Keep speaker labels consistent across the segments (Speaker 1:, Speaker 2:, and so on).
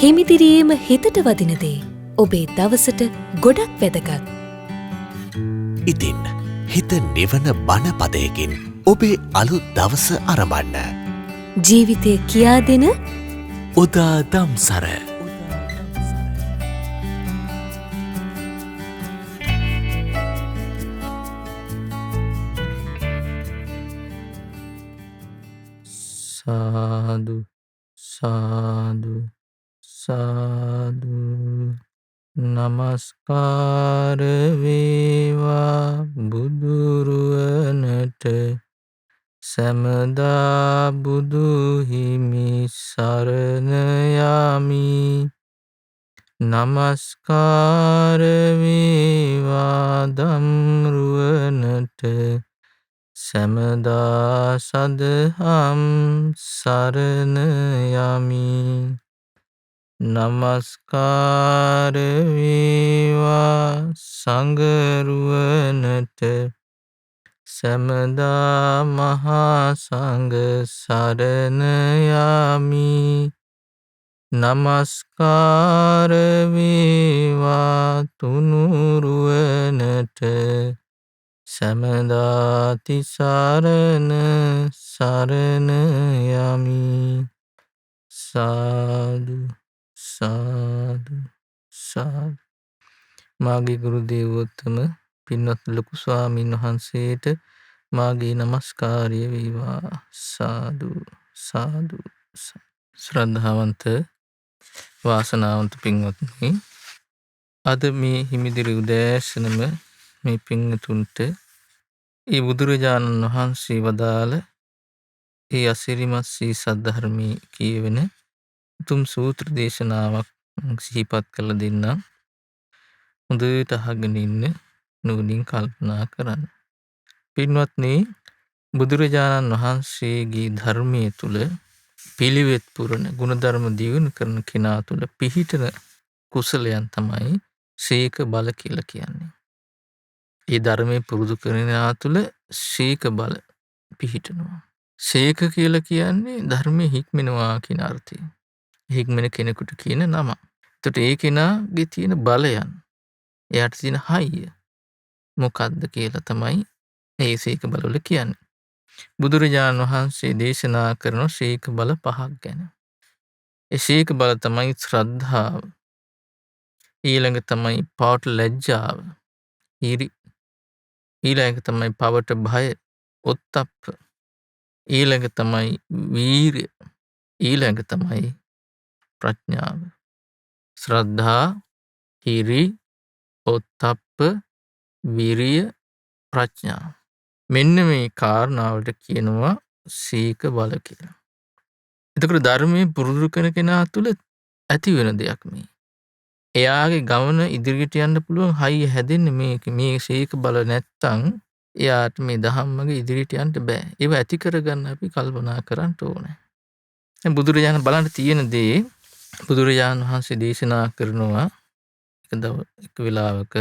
Speaker 1: හිමිදිරීම හිතට වදින දේ ඔබේ දවසට ගොඩක් වැදගත්.
Speaker 2: ඉතින් හිත නිවන බණ පදයකින් ඔබේ අලුත් දවස අරඹන්න.
Speaker 1: ජීවිතය කියා දෙන
Speaker 2: උදා දම්සර.
Speaker 3: සාදු සාදු සාදු නමස්කාර වේවා බුදුරුවනට සැමදා බුදු හිමි සරණ යමි. නමස්කාර වේවා ධම්රුවනට සැමදා සදහම් සරණ යමි. නමස්කාර වේවා සංඝරුවනට සැමදා මහා සංඝ සරණ යමි. නමස්කාර වේවා තුනුරුවනට සැමදා තිසරණ සරණ යමි. සාදු සාදු සාදු. මාගේ ගුරු දේවෝත්තම පින්වත් ලොකු ස්වාමීන් වහන්සේට මාගේ නමස්කාරය වේවා. සාදු සාදු. ශ්‍රද්ධාවන්ත වාසනාවන්ත පින්වත්නි, අද මේ හිමිදිරි උදෑසනම මේ පින්තුන්ට ඒ බුදුරජාණන් වහන්සේ වදාළ ඒ අසිරිමත් සී සද්ධර්මයේ කියවෙන උතුම් සූත්‍ර දේශනාවක් සිහිපත් කළ දෙන්නම්. හොඳට අහගෙන ඉන්න, නුවණින් කල්පනා කරන්න. පින්වත්නි, බුදුරජාණන් වහන්සේගේ ධර්මයේ තුල පිළිවෙත් පුරන ගුණධර්ම දියුණු කරන කෙනා තුල පිහිටන කුසලයන් තමයි සීක බල කියලා කියන්නේ. ඒ ධර්මයේ පුරුදු කරනා තුල සීක බල පිහිටනවා. සීක කියලා කියන්නේ ධර්මයේ හික්මනවා කියන අර්ථය. හික්මන කෙනෙකුට කියන නම. එතකොට ඒ කෙනාගේ තියෙන බලයන්, එයාට තියෙන හයිය මොකක්ද කියලා තමයි මේ සීක බලවල කියන්නේ. බුදුරජාණන් වහන්සේ දේශනා කරන සීක බල 5ක් ගැන. ඒ සීක බල තමයි ශ්‍රද්ධාව, ඊළඟ තමයි පවට ලැජ්ජාව, ඊළඟ තමයි පවට භය, ඔත්තප්ප, ඊළඟ තමයි වීරිය, ඊළඟ තමයි ප්‍රඥාව. ශ්‍රද්ධා, හිරි, ඔත්තප්ප, විරිය, ප්‍රඥා. මෙන්න මේ කාරණාවට කියනවා සීක බල කියලා. එතකොට ධර්මයේ පුරුදු කරන කෙනා තුළ ඇති වෙන දෙයක් මේ. එයාගේ ගමන ඉදිරියට යන්න පුළුවන් හයිය හැදෙන්නේ මේ සීක බල නැත්තම් එයාට මේ ධම්මගේ ඉදිරියට යන්න බෑ. ඒව ඇති කරගන්න අපි කල්පනා කරන්න ඕනේ. දැන් බුදුරජාණන් බලන්න තියෙන දේ බුදුරජාණන් වහන්සේ දේශනා කරනවා එක වෙලාවක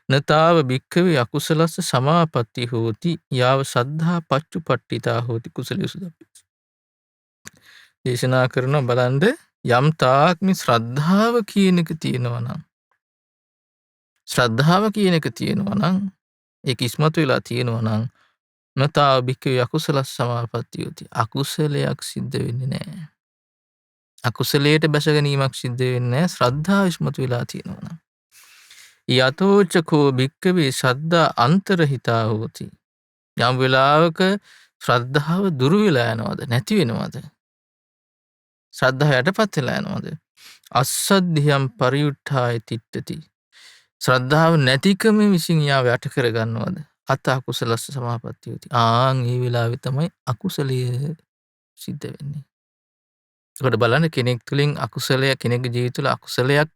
Speaker 3: නතාව භික්ඛවේ අකුසලස්ස සමාපatti හෝති යාව සද්ධා පච්චුපට්ඨිතා හෝති කුසලේසු දප්පි. දේශනා කරන බලන්න යම් තාක් මේ ශ්‍රද්ධාව කියන එක තියෙනවා නම් ඒක ඉස්මතු වෙලා තියෙනවා නම් නතාව භික්ඛවේ අකුසලස්ස සමාපatti හෝති. අකුසලයක් සිද්ධ වෙන්නේ නැහැ. අකුසලයට බැස ගැනීමක් සිද්ධ වෙන්නේ නැහැ. ශ්‍රද්ධාව ඉස්මතු වෙලා තියෙනවා නම්. යතෝචකෝ භික්ඛවේ ශ්‍රද්ධා අන්තරහිතා හෝති. යම් වෙලාවක ශ්‍රද්ධාව දුරු වෙලා යනවද, නැති වෙනවද? ශ්‍රද්ධාව යටපත් වෙලා යනවද? අස්සද්ධියම් පරියුට්ඨාය තිට්ඨති. ශ්‍රද්ධාව නැතිකම විසින් යාව යට කර ගන්නවද? අත අකුසලස්ස සමාපatti හෝති. ඒ වෙලාවේ තමයි අකුසලය සිද්ධ වෙන්නේ. ඒකට බලන්න, කෙනෙක් තුළින් අකුසලයක්, කෙනෙකුගේ ජීවිත තුළ අකුසලයක්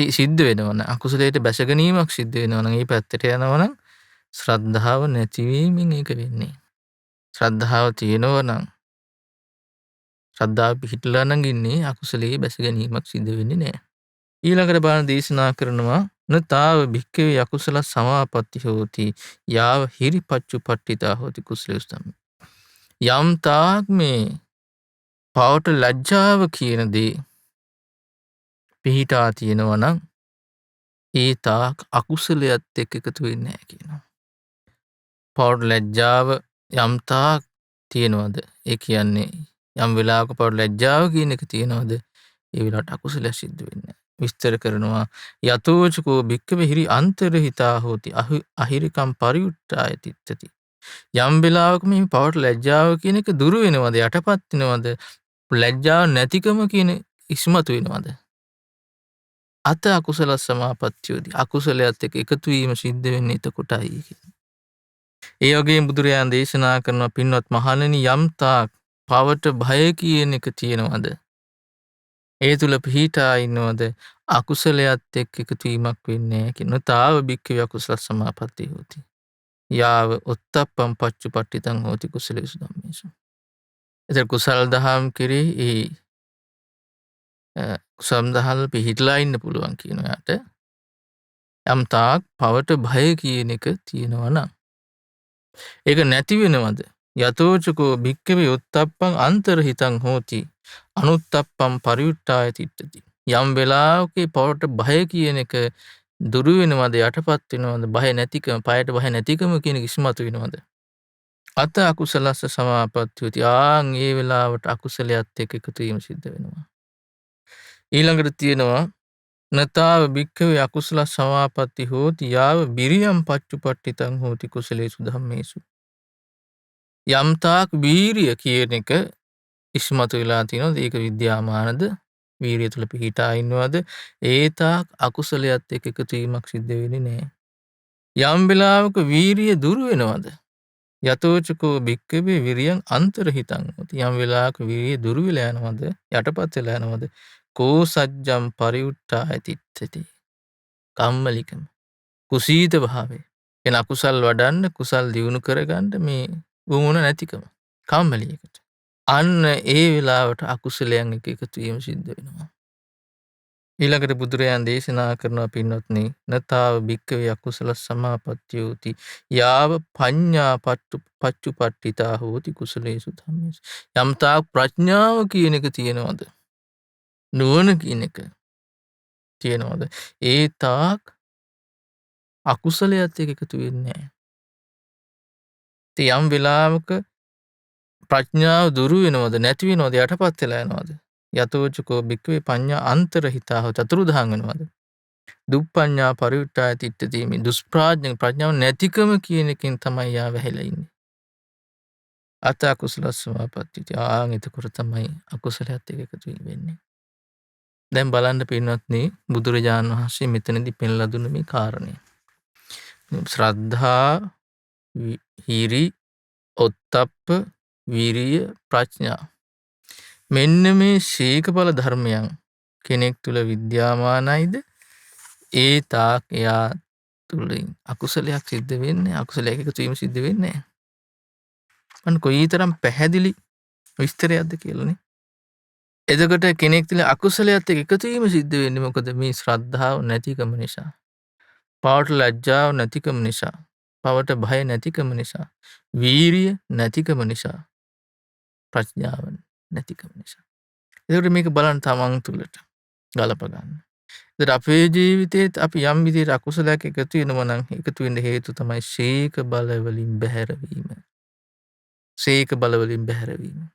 Speaker 3: සිද්ධ වෙනවනම්, අකුසලයට බැස ගැනීමක් සිද්ධ වෙනවනම්, ඒ පැත්තට යනවනම් ශ්‍රද්ධාව නැතිවීමෙන් ඒක වෙන්නේ. ශ්‍රද්ධාව තියෙනවනම්, ශ්‍රද්ධාව පිහිටලා නම් ඉන්නේ, අකුසලයේ බැස ගැනීමක් සිද්ධ වෙන්නේ නැහැ. ඊළඟට බලන්න දේශනා කරනවා නතාව භික්ඛවේ අකුසල සමාපatti හෝති යාව හිරිපච්චුපට්ඨිතා හෝති කුසලේසු ධම්මේ. යම් තාක් මේ පවට ලැජ්ජාව කියන දේ පිහිටා තියෙනවා නම් ඒ තාක් අකුසලයත් එක්ක එකතු වෙන්නේ නැහැ කියනවා. පෞඩ් ලැජ්ජාව යම් තාක් තියෙනවද? ඒ කියන්නේ යම් වෙලාවක පෞඩ් ලැජ්ජාව කියන එක තියෙනවද? ඒ වෙලාවට අකුසලයක් සිද්ධ වෙන්නේ නැහැ. විස්තර කරනවා යතෝචකෝ භික්ඛවේ හිරි අන්තරහිතා හෝති අහිරිකම් පරිඋට්ඨාය තිත්තති. යම් වෙලාවක මේ පෞඩ් ලැජ්ජාව කියන එක දුරු වෙනවද? යටපත් වෙනවද? ලැජ්ජාව නැතිකම කියන ඉස්මතු වෙනවද? අත අකුසල සමාපත්තියෝදී අකුසලයත් එක්ක එකතු වීම සිද්ධ වෙන්නේ එතකොටයි කියන්නේ. ඒ වගේම බුදුරජාණන් දේශනා කරන පින්වත් මහණෙනි යම් තාක් පවට භය කියන එක තියෙනවද? ඒ තුල පිහිටා ඉන්නවද? අකුසලයත් එක්ක එකතු වීමක් වෙන්නේ නැහැ කියන තාව භික්ඛවේ අකුසල සමාපatti හොති. යාව උත්තප්පම් පච්චුපට්ඨිතං හෝති කුසලේසු ධම්මේසු. එතකොට කුසල දහම් කෙරෙහි කුසම් දහල් පිහිටලා ඉන්න පුළුවන් කියන යාට යම් තාක් පවට භය කියන එක තියෙනවා නම් ඒක නැති වෙනවද? යතෝචකෝ භික්ඛවේ උත්තප්පං අන්තරහිතං හෝති අනුත්තප්පම් පරිඋට්ඨාය තිට්ඨති. යම් වෙලාවක පවට භය කියන එක දුරු වෙනවද? යටපත් වෙනවද? භය නැතිකම, පයට භය නැතිකම කියන එක ඉස්මතු වෙනවද? අත අකුසලස්ස සමාපත්තියෝති. ආන් ඒ වෙලාවට අකුසලයත් එක්ක එකතු වීම සිද්ධ වෙනවා. ඊළඟට තියෙනවා නතාව භික්ඛවේ අකුසල සමාපatti හෝති යාව බිරියම් පච්චුපට්ඨිතං හෝති කුසලේසු ධම්මේසු. යම් තාක් වීරිය කියන එක ඉස්මතු වෙලා තියෙනවද? ඒක විද්‍යාමානද? වීරිය තුල පිහිටා ඉන්නවද? ඒ තාක් අකුසලයත් එක්ක එකතු වීමක් සිද්ධ වෙන්නේ නැහැ. යම් වෙලාවක වීරිය දුරු වෙනවද? යතෝචකෝ භික්ඛවේ විරියං අන්තරහිතං හෝති. යම් වෙලාවක වීරිය දුරු වෙලා යනවද? යටපත් වෙලා යනවද? කෝ සජ්ජම් පරිඋට්ඨාය තිට්ඨති. කම්මැලිකම, කුසීත භාවය. එන අකුසල් වඩන්න, කුසල් දියුණු කරගන්න මේ වුණ නැතිකම. කම්මැලියකට. අන්න ඒ වෙලාවට අකුසලයන් එක එකතු වීම සිද්ධ වෙනවා. ඊළඟට බුදුරජාණන් දේශනා කරනවා පින්වත්නි නතාව භික්ඛවේ අකුසල සමාපත්තියෝති යාව පඤ්ඤා පච්චුපට්ඨිතා හෝති කුසලේසු ධම්මේසු. යම් තාක් ප්‍රඥාව කියන එක තියෙනවද? නුවණ කියන එක තියෙනවද? ඒ තාක් අකුසලයත් එක්ක එකතු වෙන්නේ නැහැ. යම් වෙලාවක ප්‍රඥාව දුරු වෙනවද? නැති වෙනවද? යටපත් වෙලා යනවද? යතෝචකෝ භික්ඛවේ පඤ්ඤා අන්තරහිතා හොත චතුරුදහන් වෙනවද? දුප්පඤ්ඤා පරිඋට්ඨාය තිට්ඨති. මේ දුෂ්ප්‍රඥ ප්‍රඥාව නැතිකම කියන එකෙන් තමයි යා වැහිලා ඉන්නේ. අත අකුසල සමාපත්තිය. ආන් එතකොට තමයි අකුසලයත් එක්ක එකතු වෙන්නේ. දැන් බලන්න පින්වත්නි බුදුරජාණන් වහන්සේ මෙතනදී පෙන්ලා දුන්න මේ කාරණය. ශ්‍රද්ධා, හිරි, ඔත්තප්ප, විරිය, ප්‍රඥා. මෙන්න මේ ශීකඵල ධර්මයන් කෙනෙක් තුල විද්‍යාමානයිද? ඒ තාක් එයා තුලින් අකුසලයක් සිද්ධ වෙන්නේ, අකුසලයක එකතු වීම සිද්ධ වෙන්නේ නැහැ. අන්න කොයිතරම් පැහැදිලි විස්තරයක්ද කියලානේ. එතකොට කෙනෙක් තුළ අකුසලයත් එක්ක එකතු වීම සිද්ධ වෙන්නේ මොකද? මේ ශ්‍රද්ධාව නැතිකම නිසා. පවට ලැජ්ජාව නැතිකම නිසා. පවට භය නැතිකම නිසා. වීරිය නැතිකම නිසා. ප්‍රඥාව නැතිකම නිසා. එතකොට මේක බලන්න තමන් තුළට ගලප ගන්න. එතකොට අපේ ජීවිතේත් අපි යම් විදිහට අකුසලයක් එකතු වෙනවා නම් එකතු වෙන්න හේතු තමයි ශීක බල වලින් බැහැර වීම. ශීක බල වලින් බැහැර වීම.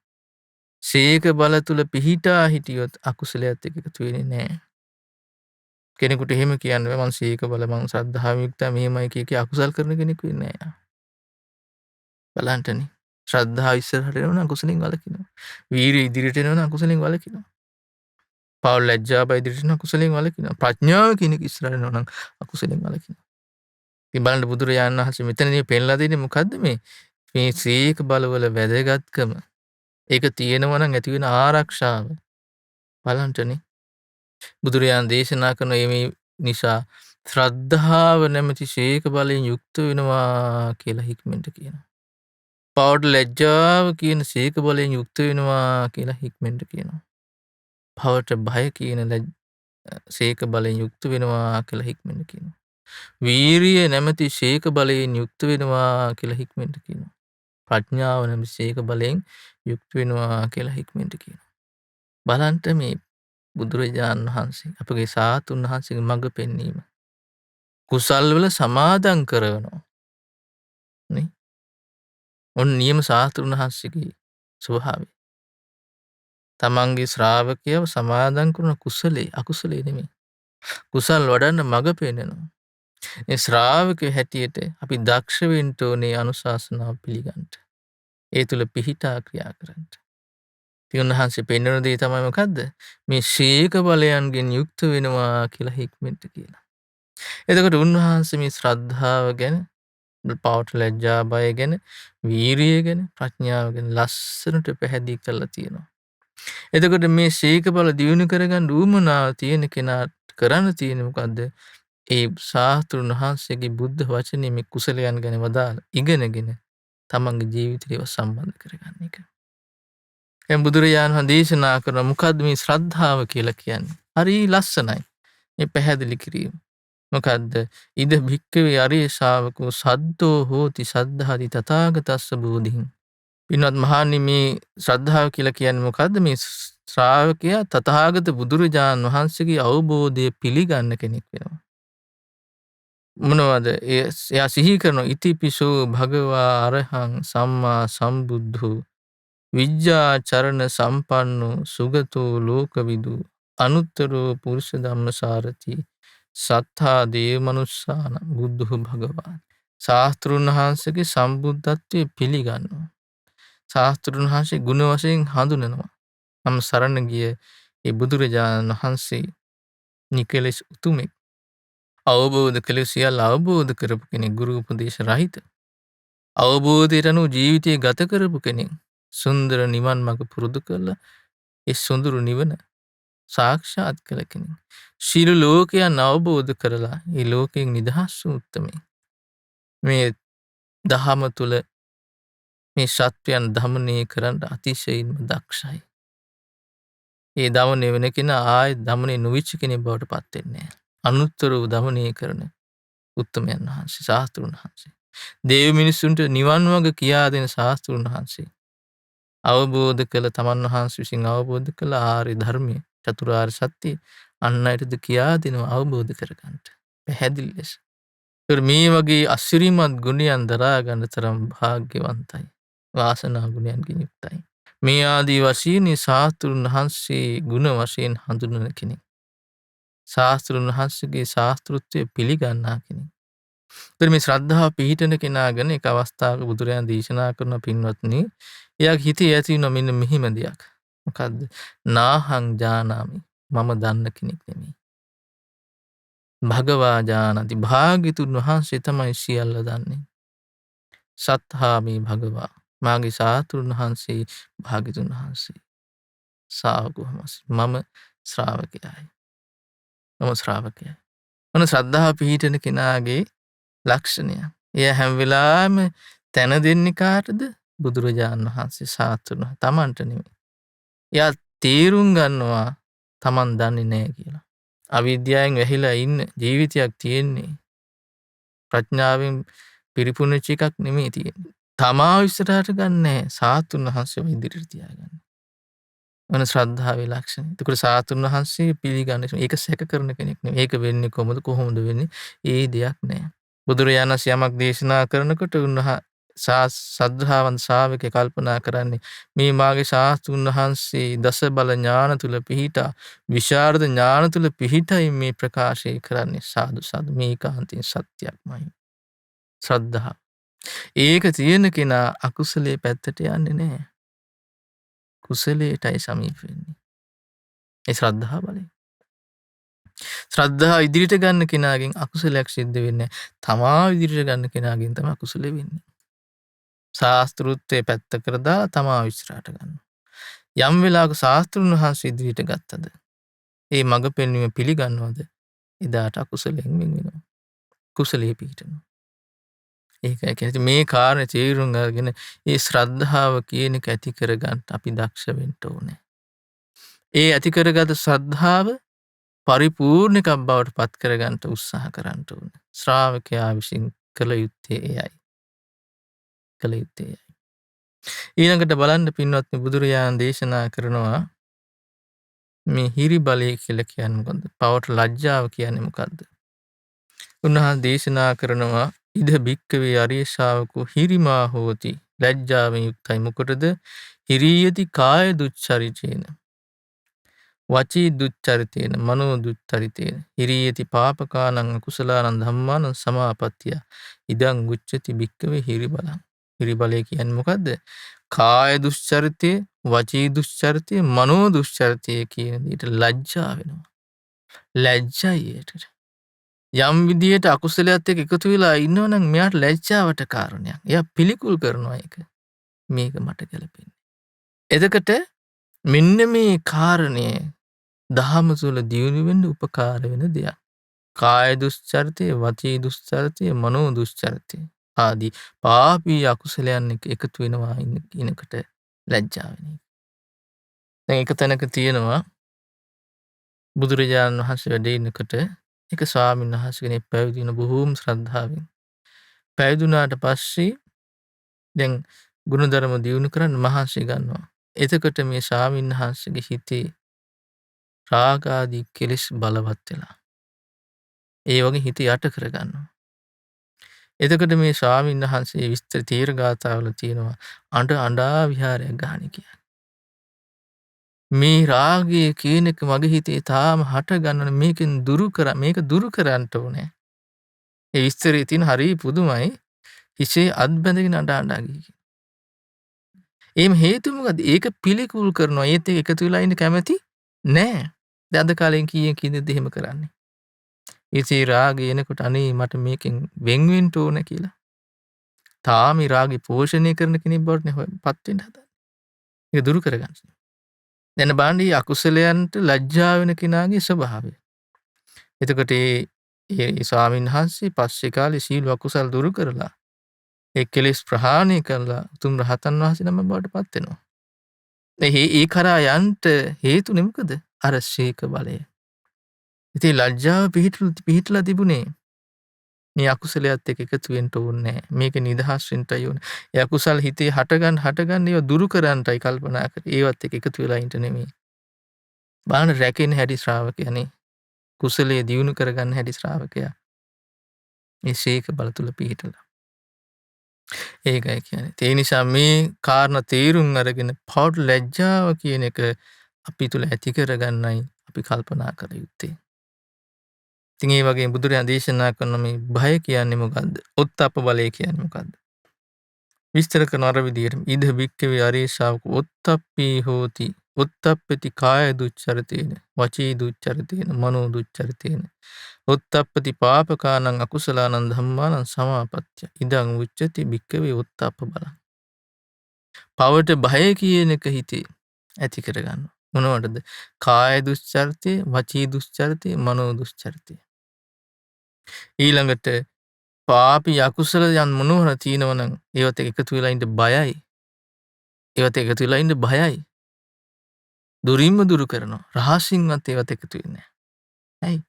Speaker 3: ශීක බල තුල පිහිටා හිටියොත් අකුසලයත් එක්ක එකතු වෙන්නේ නැහැ. කෙනෙකුට එහෙම කියන්න බෑ මං ශීක බල මං ශ්‍රද්ධාව යුක්තයි මෙහෙමයි කිය අකුසල් කරන කෙනෙක් වෙන්නේ නැහැ. බලන්නනේ. ශ්‍රද්ධාව ඉස්සරහට එනවා නම් අකුසලෙන් වළකිනවා. වීරිය ඉදිරියට එනවා නම් අකුසලෙන් වළකිනවා. පෞල් ලැජ්ජා බය ඉදිරියට එනවා අකුසලෙන් වළකිනවා. ප්‍රඥාව කියන එක ඉස්සරහට එනවා නම් අකුසලෙන් වළකිනවා. ඉතින් බලන්න බුදුරජාණන් වහන්සේ මෙතනදී පෙන්ලා දෙන්නේ මොකද්ද මේ ශීක බලවල වැදගත්කම. ඒක තියෙනවා නම් ඇති වෙන ආරක්ෂාව බලන්නනේ. බුදුරජාණන් දේශනා කරන මේ නිසා ශ්‍රද්ධාව නැමැති ශීක බලයෙන් යුක්ත වෙනවා කියලා හික්මෙන්ට කියනවා. පෞඩ් ලැජ්ජාව කියන ශීක බලයෙන් යුක්ත වෙනවා කියලා හික්මෙන්ට කියනවා. පවට භය කියන ශීක බලයෙන් යුක්ත වෙනවා කියලා හික්මෙන්ට කියනවා. වීරිය නැමැති ශීක බලයෙන් යුක්ත වෙනවා කියලා හික්මෙන්ට කියනවා. ප්‍රඥාව නැමැති ශීක බලයෙන් යුක්ත වෙනවා කියලා හික්මෙන්ට කියනවා. බලන්න මේ බුදුරජාණන් වහන්සේ අපගේ සාතුන් වහන්සේගේ මඟ පෙන්වීම. කුසල් වල සමාදන් කරනවා. නේ? ඔන්න නියම සාතුන් වහන්සේගේ ස්වභාවය. තමන්ගේ ශ්‍රාවකයව සමාදන් කරන කුසලයේ අකුසලයේ නෙමෙයි. කුසල් වඩන්න මඟ පෙන්වනවා. ඒ ශ්‍රාවකයෝ හැටියට අපි දක්ෂ වෙන්න ඕනේ අනුශාසනාව පිළිගන්න. ඒ තුල පිහිටා ක්‍රියා කරන්න. ඉතින් උන්වහන්සේ පෙන්වන දේ තමයි මොකද්ද? මේ ශීක බලයන්ගෙන් යුක්ත වෙනවා කියලා හික්මෙන්ට කියලා. එතකොට උන්වහන්සේ මේ ශ්‍රද්ධාව ගැන, පවට ලැජ්ජා බය ගැන, වීරිය ගැන, ප්‍රඥාව ගැන ලස්සනට පැහැදිලි කරලා තියෙනවා. එතකොට මේ ශීක බල දියුණු කරගන්න උවමනාව තියෙන කෙනාට කරන්න තියෙන්නේ මොකද්ද? ඒ ශාස්ත්‍රුන් වහන්සේගේ බුද්ධ වචනේ මේ කුසලයන් ගැන වදාළ ඉගෙනගෙන තමන්ගේ ජීවිතේට ඒවා සම්බන්ධ කරගන්න එක. දැන් බුදුරජාණන් වහන්සේ දේශනා කරන මොකද්ද මේ ශ්‍රද්ධාව කියලා කියන්නේ? හරි ලස්සනයි. මේ පැහැදිලි කිරීම. මොකද්ද? ඉද භික්කවේ අරිය ශාවකෝ සද්දෝ හෝති සද්ධාති තථාගතස්ස බෝධින්. පින්වත් මහණනි මේ ශ්‍රද්ධාව කියලා කියන්නේ මොකද්ද? මේ ශ්‍රාවකයා තථාගත බුදුරජාණන් වහන්සේගේ අවබෝධය පිළිගන්න කෙනෙක් වෙනවා. මොනවද? එයා සිහි කරන ඉතිපිසෝ භගවා අරහං සම්මා සම්බුද්ධෝ විජ්ජාචරණ සම්පන්නෝ සුගතෝ ලෝකවිදු අනුත්තරෝ පුරුෂ ධම්මසාරති සත්තා දේව මනුස්සාන බුද්ධෝ භගවා. ශාස්ත්‍රුන් වහන්සේගේ සම්බුද්ධත්වයේ පිළිගන්නවා. ශාස්ත්‍රුන් වහන්සේ ගුණ වශයෙන් හඳුනනවා. නම් සරණ ගිය ඒ බුදුරජාණන් වහන්සේ නිකලෙස් උතුමෙක්. අවබෝධ කළ සියල්ල අවබෝධ කරපු කෙනෙක්, ගුරු උපදේශ රහිත. අවබෝධයට අනුව ජීවිතය ගත කරපු කෙනෙක්. සුන්දර නිවන් මඟ පුරුදු කරලා ඒ සොඳුරු නිවන සාක්ෂාත් කළ කෙනෙක්. ශීල ලෝකයන් අවබෝධ කරලා ඒ ලෝකයෙන් නිදහස් වූ උත්තමයෙක්. මේ දහම තුල මේ සත්‍යයන් දමනය කරන්න අතිශයින්ම දක්ෂයි. ඒ දමනය වෙන කෙනා ආයෙත් දමනය නොවිච්ච කෙනෙක් බවට පත් වෙන්නේ නැහැ. අනුත්තර වූ දමනය කරන උත්තමයන් වහන්සේ, ශාස්ත්‍රුන් වහන්සේ. දේව මිනිසුන්ට නිවන් මඟ කියා දෙන ශාස්ත්‍රුන් වහන්සේ. අවබෝධ කළ තමන් වහන්සේ විසින් අවබෝධ කළ ආර්ය ධර්මය, චතුරාර්ය සත්‍ය අන් අයටද කියා දෙනවා අවබෝධ කරගන්න. පැහැදිලි ලෙස. ඒතර මේ වගේ අසිරිමත් ගුණයන් දරා ගන්න තරම් වාග්යවන්තයි. වාසනා ගුණයන්ගෙන් යුක්තයි. මේ ආදී වශයෙන් ශාස්ත්‍රුන් වහන්සේ ගුණ වශයෙන් හඳුන්වන කෙනෙක්. ශාස්ත්‍රුන් වහන්සේගේ ශාස්ත්‍රත්වය පිළිගන්නා කෙනෙක්. ඒතර මේ ශ්‍රද්ධාව පිහිටන කෙනා ගැන එක අවස්ථාවක බුදුරජාණන් දේශනා කරන පින්වත්නි, එයාගේ හිතේ ඇති වෙන මෙන්න මෙහිම දෙයක්. මොකද්ද? නාහං ජානාමි. මම දන්න කෙනෙක් නෙමෙයි. භගවා ජානති. භාග්‍යතුන් වහන්සේ තමයි සියල්ල දන්නේ. සත්හාමි භගවා. මාගේ ශාස්ත්‍රුන් වහන්සේ භාග්‍යතුන් වහන්සේ. ශාවකවමසි. මම ශ්‍රාවකයයි. මම ශ්‍රාවකයයි. මොන ශ්‍රද්ධාව පිහිටන කෙනාගේ ලක්ෂණය. එය හැම වෙලාවෙම තැන දෙන්නේ කාටද? බුදුරජාණන් වහන්සේ ශාස්ත්‍රුන් තමන්ට නෙමෙයි. එයා තේරුම් ගන්නවා තමන් දන්නේ නැහැ කියලා. අවිද්‍යාවෙන් වැහිලා ඉන්න ජීවිතයක් තියෙන්නේ. ප්‍රඥාවෙන් පිරිපුණච්ච එකක් නෙමෙයි තියෙන්නේ. තමා විශ්සටට ගන්නෑ ශාස්ත්‍රුන් වහන්සේව ඉදිරියට තියාගන්න. මොන ශ්‍රද්ධාවේ ලක්ෂණ. ඒකට ශාස්ත්‍රුන් වහන්සේ පිළිගන්නේ ඒක සැක කරන කෙනෙක් නෙමෙයි. ඒක වෙන්නේ කොහොමද වෙන්නේ? ඒ දෙයක් නෑ. බුදුරජාණන් වහන්සේ යමක් දේශනා කරනකොට සද්ධාවන්ත ශ්‍රාවකේ කල්පනා කරන්නේ මේ මාගේ ශාස්ත්‍රුන් වහන්සේ දස බල ඥාන තුල පිහිටා, විශාරද ඥාන තුල පිහිටයි මේ ප්‍රකාශය කරන්නේ. සාදු සාදු, මේ කාන්තෙන් සත්‍යක්මයි. ශ්‍රද්ධාව. ඒක තියෙන කෙනා අකුසලයේ පැත්තට යන්නේ නැහැ. කුසලයටයි සමීප වෙන්නේ. ඒ ශ්‍රද්ධාව බලය. ශ්‍රද්ධාව ඉදිරියට ගන්න කෙනාගෙන් අකුසලයක් සිද්ධ වෙන්නේ නැහැ. තමා ඉදිරියට ගන්න කෙනාගෙන් තමයි අකුසල වෙන්නේ. ශාස්ත්‍රුත්වයේ පැත්තකට දාලා තමා විශ්‍රාට ගන්නවා. යම් වෙලාවක ශාස්ත්‍රුන් වහන්සේ ඉදිරියට ගත්තද, ඒ මඟ පෙන්වීම පිළිගන්නවද, එදාට අකුසලයෙන් වෙන් වෙනවා. කුසලයේ පිහිටනවා. ඒකයි කියන්නේ මේ කාරණේ තේරුම් අරගෙන මේ ශ්‍රද්ධාව කියන එක ඇති කරගන්න අපි දක්ෂ වෙන්න ඕනේ. ඒ ඇති කරගත ශ්‍රද්ධාව පරිපූර්ණ එකක් බවට පත් කරගන්න උත්සාහ කරන්න ඕනේ. ශ්‍රාවකයා විසින් කළ යුත්තේ එයයි. ඊළඟට බලන්න පින්වත්නි, බුදුරජාණන් දේශනා කරනවා මේ හිරි බලය කියලා කියන්නේ මොකද්ද? පවට ලැජ්ජාව කියන්නේ මොකද්ද? උන්වහන්සේ දේශනා කරනවා ඉද බික්කවේ අරිය ශාවකෝ හිරිමා හෝති. ලැජ්ජාවෙන් යුක්තයි. මොකටද? හිරියති කාය දුච්චරිතේන වචී දුච්චරිතේන මනෝ දුච්චරිතේන හිරියති පාපකානං අකුසලානං ධම්මානං සමාපත්තිය ඉදං උච්චති බික්කවේ හිරි බලං. හිරි බලය කියන්නේ මොකද්ද? කාය දුස්චරිතය, වචී දුස්චරිතය, මනෝ දුස්චරිතය කියන විදිහට ලැජ්ජා වෙනවා. ලැජ්ජයි ඒකට. යම් විදියට අකුසලයක් එක්ක එකතු වෙලා ඉන්නවනම් මෙයාට ලැජ්ජාවට කාරණයක්. එයා පිළිකුල් කරනවා ඒක. මේක මට ගැලපෙන්නේ. එතකොට මෙන්න මේ කාරණය දහම තුළ දියුණු වෙන්න උපකාර වෙන දෙයක්. කාය දුස්චරිතය, වචී දුස්චරිතය, මනෝ දුස්චරිතය ආදී පාපී අකුසලයන් එක්ක එකතු වෙනවා ඉනකට ලැජ්ජා වෙන එක. දැන් එක තැනක තියෙනවා බුදුරජාණන් වහන්සේ වැඩ ඉන්නකොට එක ස්වාමීන් වහන්සේ කෙනෙක් පැවිදි වෙන බොහෝම ශ්‍රද්ධාවෙන්. පැවිදුණාට පස්සේ දැන් ගුණධර්ම දියුණු කරන්න මහන්සි ගන්නවා. එතකොට මේ ස්වාමීන් වහන්සේගේ හිතේ රාග ආදී කෙලෙස් බලවත් වෙලා. ඒ වගේ හිත යට කරගන්නවා. එතකොට මේ ස්වාමීන් වහන්සේ විස්තර තීර ගාථාවල තියෙනවා අඬා විහාරයක් ගහන කියලා. මේ රාගය කියන එක මගේ හිතේ තාම හට ගන්නන මේක දුරු කරන්න ඕනේ. ඒ විස්තරේ තියෙන හරිය පුදුමයි. හිසේ අත් බැඳගෙන අඬා ගිහින්. ඒම හේතුව මොකද? ඒක පිළිකුල් කරනවා. ඒත් ඒක එකතු වෙලා ඉන්න කැමැති නෑ. දැන් අද කාලෙන් කීයකින්ද එහෙම කරන්නේ? ඉතින් රාගය එනකොට අනේ මට මේකෙන් වෙන් වෙන්න ඕන කියලා. තාම රාගය පෝෂණය කරන කෙනෙක් බවට නේ පත් වෙන්න හදන්නේ. ඒක දුරු කරගන්න. දැන් බලන්න මේ අකුසලයන්ට ලැජ්ජා වෙන කෙනාගේ ස්වභාවය. එතකොට ඒ ස්වාමීන් වහන්සේ පස්සේ කාලේ සීල අකුසල් දුරු කරලා ඒ කෙලෙස් ප්‍රහාණය කරලා උතුම් රහතන් වහන්සේ නම බවට පත් වෙනවා. ඒ කරා යන්ට හේතුනේ මොකද? අර ශීක බලය. ඉතින් ලැජ්ජාව පිහිටලා තිබුණේ මේ අකුසලයට එකතු වෙන්න ඕනේ නැහැ. මේක නිදහස් වෙන්නයි ඕනේ. ඒ අකුසල් හිතේ හටගන්න ඒවා දුරු කරන්නයි කල්පනා කරේ. ඒවත් එක්ක එකතු වෙලා ඉන්න නෙමෙයි. බාහන රැකෙන හැටි ශ්‍රාවකයනේ. කුසලයේ දියුණු කරගන්න හැටි ශ්‍රාවකයා. මේ ශීක බල තුල පිහිටලා. ඒකයි කියන්නේ. ඒ නිසා මේ කාරණා තේරුම් අරගෙන පෞඩ් ලැජ්ජාව කියන එක අපි තුල ඇති කරගන්නයි අපි කල්පනා කර යුත්තේ. ඉතින් ඒ වගේ බුදුරජාණන් දේශනා කරන මේ භය කියන්නේ මොකද්ද? ඔත්තප්ප බලය කියන්නේ මොකද්ද? විස්තර කරන අර විදිහට ඉද බික්කවේ අරිය ශාවකෝ ඔත්තප්පී හෝති. ඔත්තප්පති කාය දුච්චරිතේන, වචී දුච්චරිතේන, මනෝ දුච්චරිතේන. ඔත්තප්පති පාපකානං අකුසලානං ධම්මානං සමාපත්තිය. ඉදං උච්චති බික්කවේ ඔත්තප්ප බලං. පවට භය කියන එක හිතේ ඇති කරගන්න. මොනවටද? කාය දුස්චරිතය, වචී දුස්චරිතය, මනෝ දුස්චරිතය. ඊළඟට පාපී අකුසල යන් මොනවර තියෙනවනම් ඒවත් එකතු වෙලා ඉන්න බයයි. ඒවත් එකතු වෙලා ඉන්න බයයි. දුරින්ම දුරු කරනවා. රහසින්වත් ඒවත් එකතු වෙන්නේ නැහැ. ඇයි?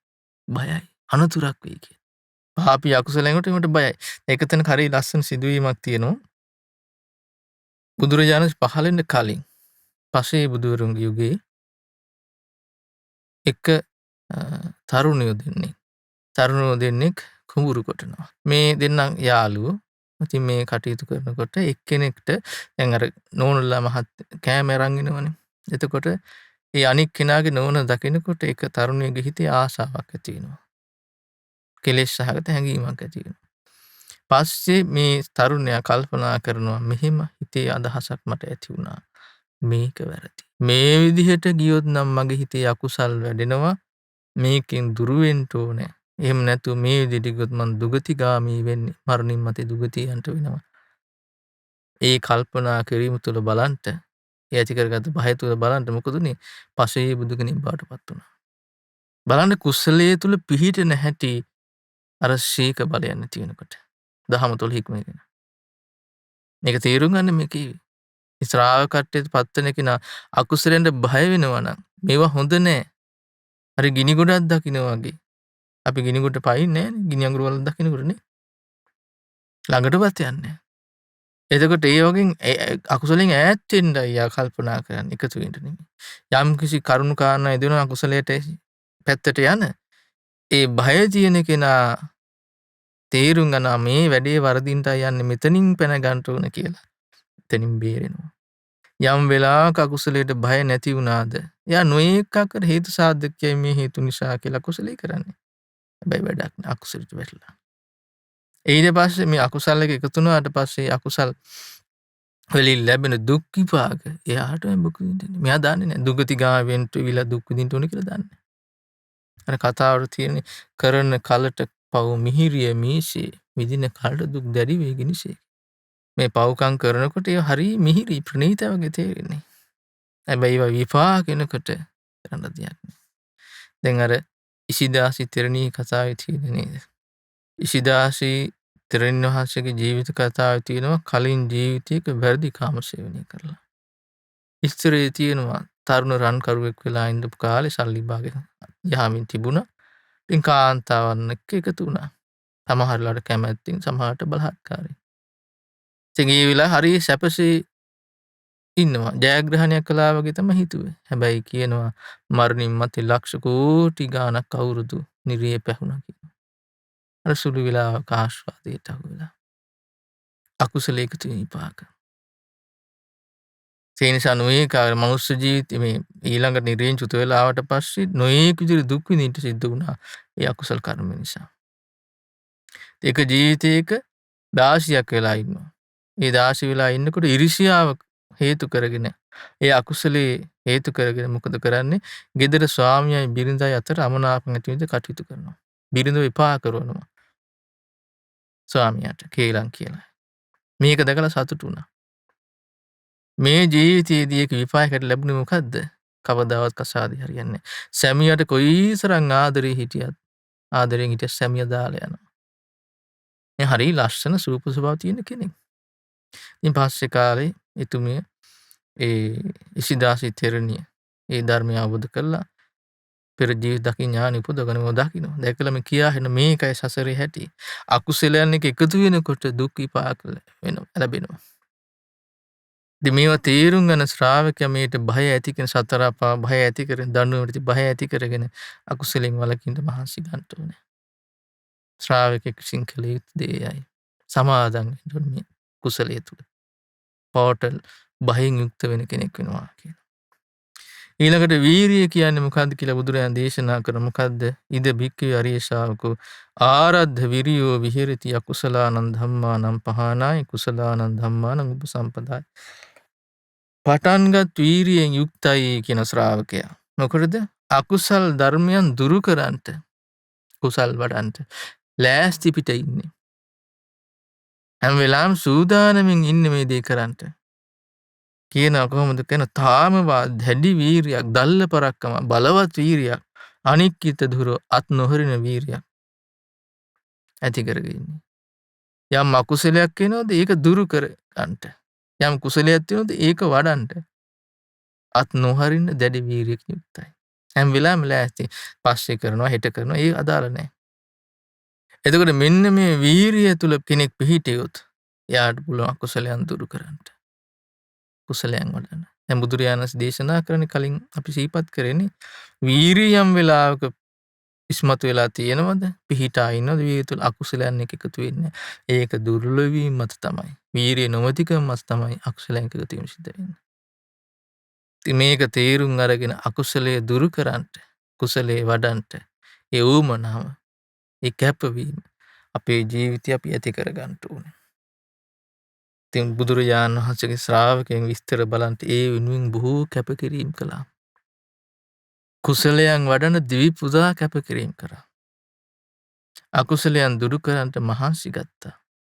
Speaker 3: බයයි. අනතුරක් වෙයි කියලා. පාපී අකුසලෙන් උට බයයි. ඒක තන හරිය ලස්සන සිදුවීමක් තියෙනවා. බුදුරජාණන් පහළ වෙන්න කලින් පසේ බුදුවරුන්ගේ යුගයේ එක තරුණයෝ දෙන්නෙක් කුඹුරු කොටනවා. මේ දෙන්නම් යාළුවෝ. ඉතින් මේ කටයුතු කරනකොට එක්කෙනෙක්ට දැන් අර නෝනලා මහත් කෑම අරන් එනවනේ. එතකොට ඒ අනික් කෙනාගේ නෝන දකිනකොට එක තරුණයෙකුගේ හිතේ ආසාවක් ඇති වෙනවා. කෙලෙස් සහගත හැඟීමක් ඇති වෙනවා. පස්සේ මේ තරුණයා කල්පනා කරනවා මෙහෙම හිතේ අදහසක් මට ඇති වුණා. මේක වැරදි. මේ විදිහට ගියොත් නම් මගේ හිතේ අකුසල් වැඩෙනවා. මේකෙන් දුරු වෙන්න ඕනේ. එහෙම නැතුව මේ විදිහට ගියොත් මං දුගතිගාමී වෙන්නේ. මරණින් මතේ දුගතියන්ට වෙනවා. ඒ කල්පනා කිරීම තුළ බලන්ට ඒ ඇති කරගත්ත භය තුළ බලන්ට මොකද උනේ? පසේ බුදු කෙනෙක් බවට පත් වුණා. බලන්න කුසලයේ තුල පිහිටෙන හැටි අර ශීක බලය නැති වෙනකොට. දහම තුළ හික්මගෙන. මේක තේරුම් ගන්න මේකේ ශ්‍රාවකත්වයට පත්වන කෙනා අකුසලෙන්ට බය වෙනවා නම් මේවා හොඳ නෑ. හරි ගිනි ගොඩක් දකින්න වගේ. අපි ගිනි ගොඩට පයින්නේ නෑනේ. ගිනි අඟුරු වල දකින්නකොට නේ. ළඟටවත් යන්නේ නෑ. එතකොට ඒ වගේ අකුසලෙන් ඈත් වෙන්නයි යා කල්පනා කරන්නේ එකතු වෙන්න නෙමෙයි. යම්කිසි කරුණු කාරණා යෙදෙන අකුසලයට පැත්තට යන ඒ බය තියෙන කෙනා තේරුම් ගන්නවා මේ වැඩේ වරදින්ටයි යන්නේ මෙතනින් පැන ගන්න ඕන කියලා. එතනින් බේරෙනවා. යම් වෙලාවක අකුසලයට බය නැති වුණාද එයා නොඑක අකර හේතු සාධකයයි මේ හේතු නිසා කියලා කුසලයේ කරන්නේ. හැබැයි වැඩක් නෑ අකුසලයට වැටලා. ඊට පස්සේ මේ අකුසල එක එකතු වුණාට පස්සේ අකුසල් වලින් ලැබෙන දුක් විපාක එයාට දුක් විඳින්නේ. මෙයා දන්නේ නැහැ දුගතිගාමෙන්ට විලා දුක් විඳින්න ඕන කියලා දන්නේ නැහැ. අර කතාවට තියෙන්නේ කරන කලට පව් මිහිරිය මීසේ විඳින කලට දුක් දැඩි වේගිනිසේ. මේ පව්කම් කරනකොට ඒ හරි මිහිරි ප්‍රණීත වගේ තේරෙන්නේ. හැබැයි ඒවා විපාක එනකොට කරන්න දෙයක් නැහැ. දැන් අර ඉසිදාසි තෙරණී කතාවේ තියෙන නේද? ඉසිදාසි තෙරණින් වහන්සේගේ ජීවිත කතාවේ තියෙනවා කලින් ජීවිතයක වැරදි කාම සේවනය කරලා. ඉස්තරේ තියෙනවා තරුණ රන්කරුවෙක් වෙලා ඉඳපු කාලේ සල්ලි භාගයක් යහමින් තිබුණා. ඉතින් කාන්තාවන් එක්ක එකතු වුණා. සමහරලාට කැමැත්තෙන් සමහරට බලහත්කාරයෙන්. ඉතින් ඒ වෙලාව හරි සැපසේ ඉන්නවා. ජයග්‍රහණයක් කළා වගේ තමයි හිතුවේ. හැබැයි කියනවා මරණින් මත්තේ ලක්ෂ කෝටි ගාණක් අවුරුදු නිරේ පැහුණා කියලා. අර සුළු වෙලාවක ආස්වාදයට අහු වෙලා. අකුසල එකතු විපාක. ඒ නිසා නොඒක මනුස්ස ජීවිතේ මේ ඊළඟ නිරයෙන් චුත වෙලා ආවට පස්සේ නොඒක විදිහට දුක් විඳින්න සිද්ධ වුණා. ඒ අකුසල කර්ම නිසා. ඒක ජීවිතයක 16ක් වෙලා ඉන්නවා. ඒ 16 වෙලා ඉන්නකොට ඉරිසියාව හේතු කරගෙන ඒ අකුසලයේ හේතු කරගෙන මොකද කරන්නේ? ගෙදර ස්වාමියායි බිරිඳයි අතර අමනාපం ඇති වෙද්දී කටයුතු කරනවා. බිරිඳ විපාක කරනවා. ස්වාමියාට කේලම් කියලා. මේක දැකලා සතුටු වුණා. මේ ජීවිතයේදී ඒක විපාකයට ලැබුණේ මොකද්ද? කවදාවත් කසාදේ හරියන්නේ නැහැ. සැමියාට කොයිසරම් ආදරේ හිටියත් ආදරෙන් හිටිය සැමියා දාලා යනවා. මේ හරිය ලස්සන සූප ස්වභාව තියෙන කෙනෙක්. ඉතින් පස්සේ කාලේ එතුමිය ඒ ඉසිදාසි තෙරණිය ඒ ධර්මය අවබෝධ කරලා පෙර ජීවිත දකින්න ඥාන උපදවගෙන මො දකින්න. දැකලා මේ කියා හින මේකයි සසරේ හැටි. අකුසලයන් එක එකතු වෙනකොට දුක් විපාක ලැබෙනවා. ඉතින් මේවා තේරුම් ගන්න ශ්‍රාවකයා මේට බය ඇති කරන සතර අපා බය ඇති කරන දඬුවමට බය ඇති කරගෙන අකුසලෙන් වළකින්න මහන්සි ගන්න ඕනේ. ශ්‍රාවකෙක් විසින් කළ යුතු දෙයයි. සමාදන් වෙන්න ඕනේ මේ කුසලයේ තුල. පෝටල් බයෙන් යුක්ත වෙන කෙනෙක් වෙනවා කියලා. ඊළඟට වීරිය කියන්නේ මොකද්ද කියලා බුදුරජාණන් දේශනා කරන මොකද්ද? ඉද භික්ඛවේ අරිය ශාවකෝ ආරද්ධ විරියෝ විහෙරති අකුසලානං ධම්මානං පහනාය කුසලානං ධම්මානං උපසම්පදාය. පටන්ගත් වීරියෙන් යුක්තයි කියන ශ්‍රාවකයා. මොකටද? අකුසල් ධර්මයන් දුරු කරන්නට කුසල් වඩන්නට ලෑස්ති පිට ඉන්නේ. හැම වෙලාවෙම සූදානමින් ඉන්නේ මේ දේ කරන්නට. කියන කොහොමද කියන තාම දැඩි වීරියක්, දල්ල පරක්කම, බලවත් වීරියක්, අනික්කිත දුර අත් නොහරින වීරියක් ඇති කරගෙන ඉන්නේ. යම් අකුසලයක් වෙනවද ඒක දුරු කර ගන්නට. යම් කුසලයක් තියෙනවද ඒක වඩන්නට. අත් නොහරින දැඩි වීරියක් යුක්තයි. හැම වෙලාවෙම ලෑස්ති. පස්සේ කරනවා, හෙට කරනවා. ඒක අදාළ නැහැ. එතකොට මෙන්න මේ වීරිය තුල කෙනෙක් පිහිටියොත් එයාට පුළුවන් අකුසලයන් දුරු කරන්නට. කුසලයන් වඩන්න. දැන් බුදුරජාණන් දේශනා කරන කලින් අපි සිහිපත් කරන්නේ වීරියම් වෙලාවක ඉස්මතු වෙලා තියෙනවද? පිහිටා ඉන්නවද? වීරිය තුල අකුසලයන් එකතු වෙන්නේ. ඒක දුර්වල වීම මත තමයි. වීරිය නොමැතිකම මත තමයි අකුසලයන් එකතු වීම සිද්ධ වෙන්නේ. ඉතින් මේක තේරුම් අරගෙන අකුසලයේ දුරු කරන්නට, කුසලයේ වඩන්නට ඒ උමනාව, ඒ කැපවීම අපේ ජීවිතය අපි ඇති කර ගන්න ඕනේ. ඉතින් බුදුරජාණන් වහන්සේගේ ශ්‍රාවකයන් විස්තර බලන්ට ඒ වෙනුවෙන් බොහෝ කැපකිරීම කළා. කුසලයන් වඩන දිවි පුදා කැපකිරීම කරා. අකුසලයන් දුරු කරන්නට මහන්සි ගත්තා.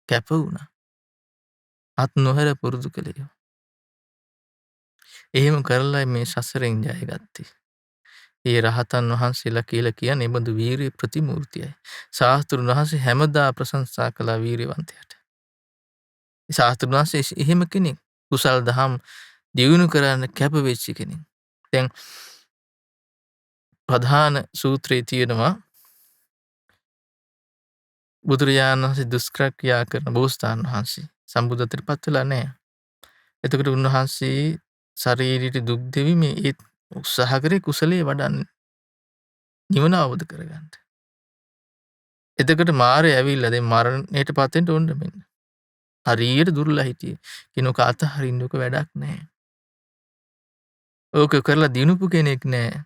Speaker 3: කැප වුණා. අත් නොහැර පුරුදු කළේ. එහෙම කරලා මේ සසරෙන් ජයගත්තේ. ඒ රහතන් වහන්සේලා කියලා කියන්නේ බඳු වීරිය ප්‍රතිමූර්තියයි. ශාස්ත්‍රුන් වහන්සේ හැමදා ප්‍රශංසා කළා වීරියවන්තයාට. ශාස්ත්‍රුන් වහන්සේ එහෙම කෙනෙක්. කුසල් දහම් දියුණු කරන්න කැප වෙච්ච කෙනෙක්. දැන් ප්‍රධාන සූත්‍රයේ තියෙනවා බුදුරජාණන් වහන්සේ දුෂ්කරක්‍රියා කරන බෝසතාණන් වහන්සේ සම්බුද්ධත්වයට පත් වෙලා නැහැ. එතකොට උන්වහන්සේ ශරීරයට දුක් දෙවීමේ ඒ උත්සාහ කරේ කුසලයේ වඩන්න නිවන අවබෝධ කරගන්න. එතකොට මාරය ඇවිල්ලා දැන් මරණයට පත් වෙන්න ඕන මෙන්න. හරියට දුර්ලා හිටියේ. කිනෝක අතහරින්න ඕක වැඩක් නැහැ. ඕක කරලා දිනුපු කෙනෙක් නැහැ.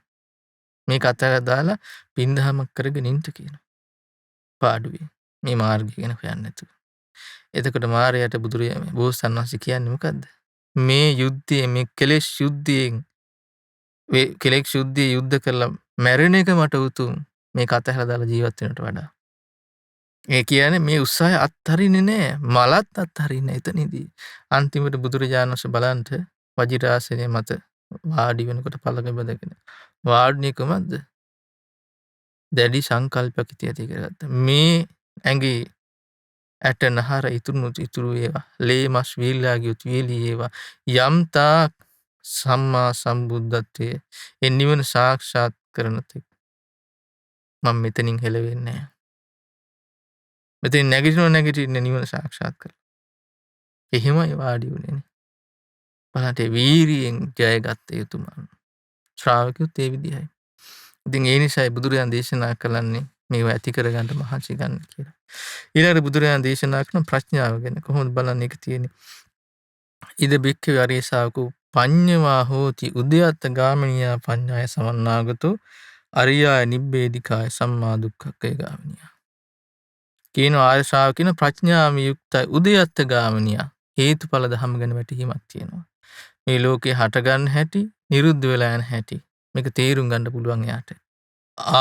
Speaker 3: මේක අතහැර දාලා පින්දහමක් කරගෙන ඉන්න කියනවා. පාඩුවේ. මේ මාර්ගය ගැන හොයන්නේ නැතුව. එතකොට මාරයට බුදුරජාණන් බෝසත්ණන් වහන්සේ කියන්නේ මොකද්ද? මේ යුද්ධයේ මේ කෙලෙස් යුද්ධයෙන් කෙලෙස් යුද්ධයේ යුද්ධ කරලා මැරෙන එක මට උතුම්. මේක අතහැර දාලා ජීවත් වෙනට වඩා. ඒ කියන්නේ මේ උත්සාහය අත්හරින්නේ නැහැ. මලත් අත්හරින්නේ එතනදී. අන්තිමට බුදුරජාණන් වහන්සේ බලන්ට වජිරාසනයේ මත වාඩි වෙනකොට පළඟ බඳගෙන. වාඩිනේ කොහමද? දැඩි සංකල්පයක් ඇති කරගත්තා. මේ ඇඟේ ඇට නහර ඉතුරු ඒවා ලේ මස් වීල්ලා ගියොත් වීලි ඒවා යම්තා සම්මා සම්බුද්ධත්වයේ ඒ නිවන සාක්ෂාත් කරන තෙක් මම මෙතනින් හෙලවෙන්නේ නැහැ. මෙතන නැගිටින්න නිවන සාක්ෂාත් කරලා. එහෙමයි වාඩි වුණේ. බලන්න වීරියෙන් ජයගත්ත යුතුමන්. ශ්‍රාවකයොත් ඒ විදිහයි. ඉතින් ඒ නිසායි බුදුරජාණන් දේශනා කරන්නේ මේව ඇති කරගන්න මහන්සි ගන්න කියලා. ඊළඟට බුදුරජාණන් දේශනා කරන ප්‍රඥාව ගැන කොහොමද බලන්නේ ඒක තියෙන්නේ. ඉද බික්ඛවේ අරිය ශාවකෝ පඤ්ඤවා හෝති උද්‍යත්ත ගාමිනියා පඤ්ඤාය සමන්නාගතෝ අරියාය නිබ්බේධිකාය සම්මා දුක්ඛක්ඛය ගාමිනියා. කියන ආර්ය ශ්‍රාවකින ප්‍රඥාව යුක්තයි උද්‍යත්ත ගාමිනියා හේතුඵල ධම්ම ගැන වැටහීමක් තියෙනවා. මේ ලෝකේ හට ගන්න හැටි, නිරුද්ධ වෙලා යන හැටි මේක තේරුම් ගන්න පුළුවන් යාට.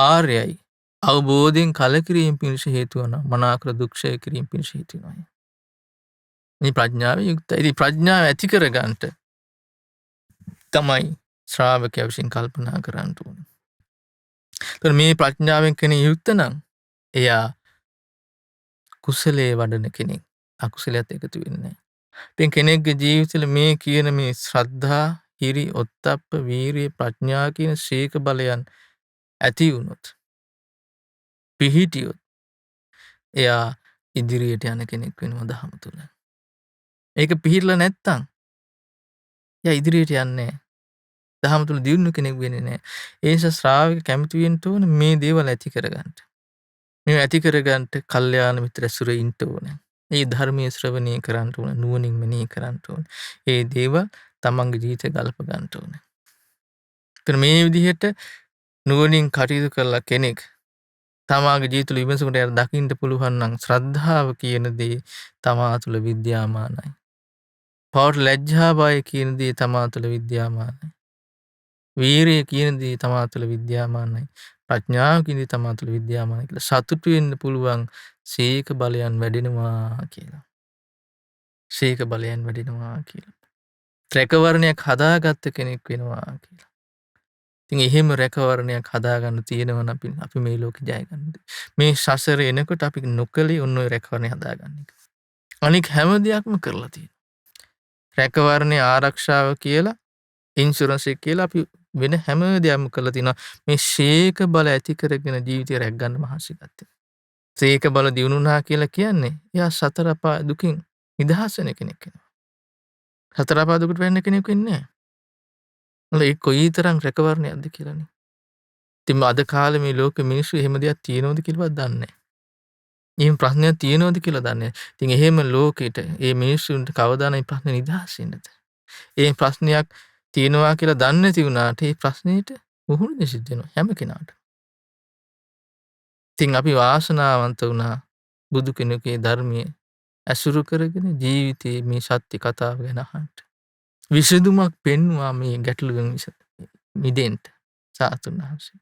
Speaker 3: ආර්යයි අවබෝධයෙන් කලකිරීම පිණිස හේතු වන මනාකර දුක්ෂය කිරීම පිණිස හේතු වෙනවා. මේ ප්‍රඥාව යුක්තයි. ඉතින් ප්‍රඥාව ඇති කරගන්න තමයි ශ්‍රාවකයා විසින් කල්පනා කරන්න ඕනේ. ඒතර මේ ප්‍රඥාවෙන් කෙනෙක් යුක්ත නම් එයා කුසලයේ වඩන කෙනෙක්. අකුසලයට එකතු වෙන්නේ නැහැ. ඉතින් කෙනෙක්ගේ ජීවිතේ මේ කියන මේ ශ්‍රද්ධා, හිරි, ඔත්තප්ප, වීරිය, ප්‍රඥා කියන ශීක බලයන් ඇති වුණොත් පිහිටියොත් එයා ඉදිරියට යන කෙනෙක් වෙනවා දහම තුල. ඒක පිහිටලා නැත්තම් එයා ඉදිරියට යන්නේ නැහැ. දහම තුල දියුණු කෙනෙක් වෙන්නේ නැහැ. ඒ නිසා ශ්‍රාවක කැමති වෙන්න ඕන මේ දේවල් ඇති කරගන්න. මේ ඇති කරගන්න කල්යාණ මිත්‍ර ඇසුරේ ඉන්න ඕනේ. ඒ ධර්මයේ ශ්‍රවණය කරන්න ඕනේ. නුවණින් මෙනෙහි කරන්න ඕනේ. ඒ දේවල් තමන්ගේ ජීවිතේ ගල්ප ගන්න ඕනේ. ඒතර මේ විදිහට නුවණින් කටයුතු කරලා කෙනෙක් තමාගේ ජීවිතවල විමසකට යට දකින්න පුළුවන් නම් ශ්‍රද්ධාව කියන දේ තමා තුළ විද්‍යාමානයි. පවට ලැජ්ජා බය කියන දේ තමා තුළ විද්‍යාමානයි. වීරිය කියන දේ තමා තුළ විද්‍යාමානයි. ප්‍රඥාව කියන දේ තමා තුළ විද්‍යාමානයි කියලා සතුටු වෙන්න පුළුවන් සීක බලයන් වැඩෙනවා කියලා. සීක බලයන් වැඩෙනවා කියලා. රැකවරණයක් හදාගත්ත කෙනෙක් වෙනවා කියලා. ඉතින් එහෙම රැකවරණයක් හදාගන්න තියෙනවා නම් අපි මේ ලෝකේ ජය ගන්න. මේ සසර එනකොට අපි නොකලේ ඔන්න ඔය රැකවරණය හදාගන්න එක. අනික හැම දෙයක්ම කරලා තියෙනවා. රැකවරණේ ආරක්ෂාව කියලා ඉන්ෂුරන්ස් එක කියලා අපි වෙන හැම දෙයක්ම කරලා තිනවා. මේ ශේක බල ඇති කරගෙන ජීවිතය රැක ගන්න මහන්සි ගත්තේ. ශේක බල දිනුනා කියලා කියන්නේ එයා සතර පා දුකින් නිදහස් වෙන කෙනෙක් වෙනවා. සතර පා දුකට වෙන්න කෙනෙක් වෙන්නේ නැහැ. ඒ කොයිතරම් රැකවරණයක්ද කියලානේ. ඉතින් අද කාලේ මේ ලෝකෙ මිනිස්සු එහෙම දෙයක් තියෙනවද කියලාවත් දන්නේ නැහැ. එහෙම ප්‍රශ්නයක් තියෙනවද කියලා දන්නේ නැහැ. ඉතින් එහෙම ලෝකෙට මේ මිනිස්සුන්ට කවදානම් මේ ප්‍රශ්නේ නිදහස් වෙන්නද? ඒ ප්‍රශ්නයක් තියෙනවා කියලා දන්නේ නැති වුණාට ඒ ප්‍රශ්නෙට මුහුණ දෙන්න සිද්ධ වෙනවා හැම කෙනාට. ඉතින් අපි වාසනාවන්ත වුණා බුදු කෙනෙකුගේ ධර්මයේ ඇසුරු කරගෙන ජීවිතේ මේ සත්‍ය කතාව ගැන අහන්න. විසඳුමක් පෙන්වුවා මේ ගැටලුවෙන් මිදෙන්න සාතුන් වහන්සේ.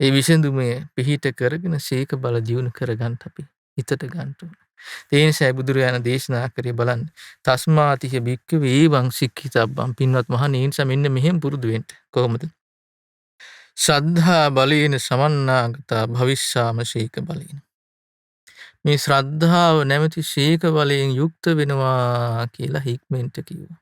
Speaker 3: ඒ විසඳුමේ පිහිට කරගෙන සීක බල ජීවුන කරගන්න අපි හිතට ගන්න ඕන. ඒ නිසා බුදුරජාණන් දේශනා කරේ බලන්න. තස්මාතිහ භික්ඛවේ එවං සික්ඛිතබ්බං පින්වත් මහණෙනි ඒ නිසා මෙන්න මෙහෙම පුරුදු වෙන්න. කොහොමද? ශ්‍රද්ධා බලයෙන් සමන්නාගතා භවිෂ්‍යාම සීක බලයෙන්. මේ ශ්‍රද්ධාව නැමැති සීක බලයෙන් යුක්ත වෙනවා කියලා හික්මෙන්ට කිව්වා.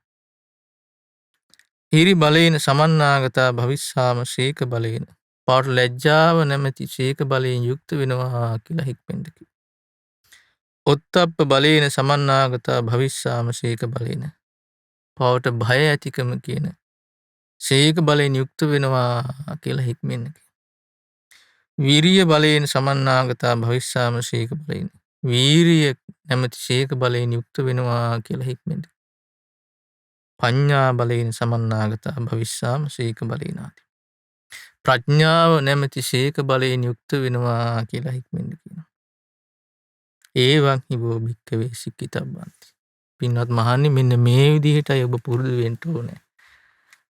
Speaker 3: හිරි බලයෙන් සමන්නාගතා භවිෂ්‍යාම සීක බලයෙන්. පවට ලැජ්ජාව නැමැති සීක බලයෙන් යුක්ත වෙනවා කියලා හික්මෙන්ට කිව්වා. ඔත්තප්ප බලේන සමන්නාගතා භවිස්සාම සීක බලේන. පවට භය ඇතිකම කියන සීක බලයෙන් යුක්ත වෙනවා කියලා හික්මෙන්න. විරිය බලයෙන් සමන්නාගතා භවිස්සාම සීක බලයෙන්. වීරිය නැමති සීක බලයෙන් යුක්ත වෙනවා කියලා හික්මෙන්ට. පඤ්ඤා බලයෙන් සමන්නාගතා භවිස්සාම සීක බලේනාති. ප්‍රඥාව නැමති සීක බලයෙන් යුක්ත වෙනවා කියලා හික්මෙන්ට කියනවා. ඒවන් හිබෝ භික්කවේ සික්ඛිතබ්බන්ති. පින්වත් මහන්නේ මෙන්න මේ විදිහටයි ඔබ පුරුදු වෙන්න ඕනේ.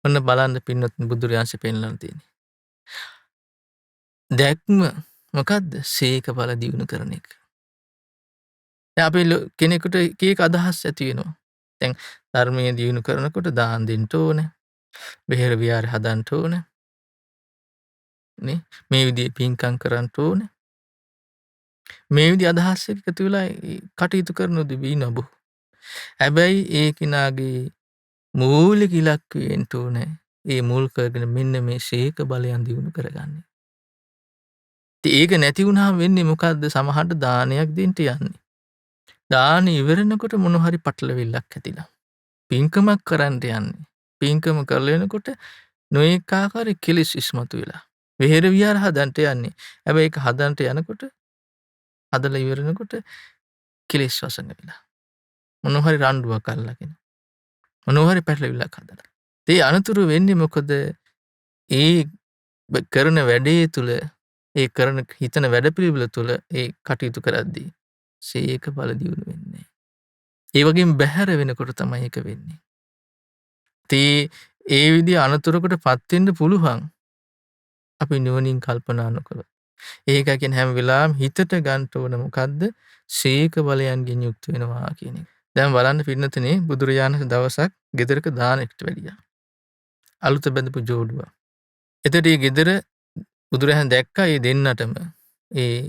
Speaker 3: ඔන්න බලන්න පින්වත් බුදුරජාණන්සේ පෙන්වලා තියෙන්නේ. දැක්ම මොකද්ද? සීක බල දියුණු කරන එක. දැන් අපි කෙනෙකුට එක එක අදහස් ඇති වෙනවා. දැන් ධර්මයේ දියුණු කරනකොට දාන් දෙන්න ඕනේ. බෙහෙර විහාර හදන්න ඕනේ. නේ? මේ විදිහේ පින්කම් කරන්න ඕනේ. මේ විදිහ අදහස් එකතු වෙලා කටයුතු කරන දෙවි නබු. හැබැයි ඒ කිනාගේ මූලික ඉලක්කය වෙන්න ඕනේ. ඒ මුල් කරගෙන මෙන්න මේ සීක බලයන් දියුණු කරගන්නේ. ඉතින් ඒක නැති වුණාම වෙන්නේ මොකද්ද? සමහරට දානයක් දෙන්න යන්නේ. දාන ඉවරනකොට මොන හරි පටලවිල්ලක් ඇතිලා. පින්කමක් කරන්න යන්නේ. පින්කම කරලා එනකොට නොඑක ආකාරයේ කෙලෙස් ඉස්මතු වෙලා. විහෙර විහාර හදන්න යන්නේ. හැබැයි ඒක හදන්න යනකොට හදලා ඉවරනකොට කෙලෙස් වසඟ වෙලා. මොන හරි රණ්ඩුවක් අල්ලගෙන. මොන හරි පැටලවිල්ලක් හදලා. ඒ අනතුරු වෙන්නේ මොකද? ඒ කරන වැඩේ තුල ඒ කරන හිතන වැඩපිළිවෙල තුල ඒ කටයුතු කරද්දී සීක බල දියුණු වෙන්නේ. ඒ වගේම බැහැර වෙනකොට තමයි ඒක වෙන්නේ. ඒ විදිහ අනතුරකටපත් වෙන්න පුළුවන්. අපි නුවණින් කල්පනා නොකරොත්. ඒක කියන්නේ හැම වෙලාවෙම හිතට ගන්න ඕන මොකද්ද? සීක බලයන්ගෙන් යුක්ත වෙනවා කියන එක. දැන් බලන්න පින්නතනේ බුදුරජාණන් දවසක් ගෙදරක දානෙකට වැඩියා. අලුත බැඳපු ජෝඩුව. එතකොට මේ ගෙදර බුදුරජාණන් දැක්කා මේ දෙන්නටම ඒ